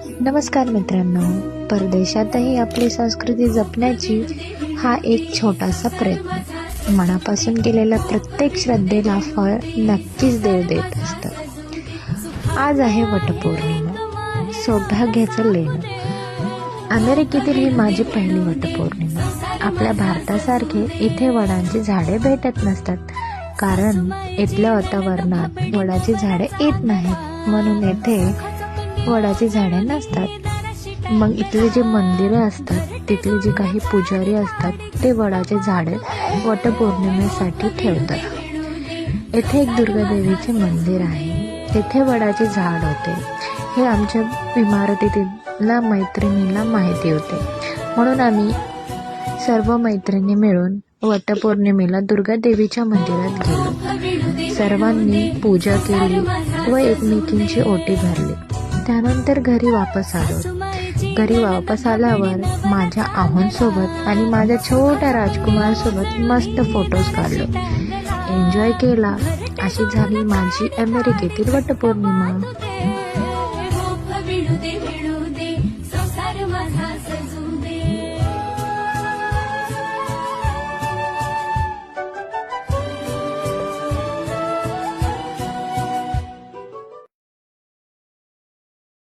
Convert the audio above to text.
नमस्कार मित्रांनो, परदेशातही आपली संस्कृती जपण्याची हा एक छोटासा प्रयत्न. मनापासून केलेल्या प्रत्येक श्रद्धेला फळ नक्कीच देव देत असतं. आज आहे वटपौर्णिमा, सौभाग्याचं लेणं. अमेरिकेतील ही माझी पहिली वटपौर्णिमा. आपल्या भारतासारखे इथे वडांची झाडे भेटत नसतात, कारण इथल्या वातावरणात वडाची झाडे येत नाहीत, म्हणून येथे वडाची झाडे नसतात. मग इथले जे मंदिरं असतात, तिथले जे काही पुजारी असतात, ते वडाचे झाडे वटपौर्णिमेसाठी ठेवतात. येथे एक दुर्गादेवीचे मंदिर आहे, तिथे वडाचे झाड होते. हे आमच्या इमारतीतल्या मैत्रिणीला माहिती होते, म्हणून आम्ही सर्व मैत्रिणी मिळून वटपौर्णिमेला दुर्गादेवीच्या मंदिरात गेलो. सर्वांनी पूजा केली व एकमेकींची ओटी भरली. त्यानंतर घरी वापस आलो. घरी वापस आल्यावर माझ्या आहोंसोबत आणि माझ्या छोट्या राजकुमारसोबत मस्त फोटोज काढलो, एन्जॉय केला. अशी झाली माझी अमेरिकेतील वटपौर्णिमा.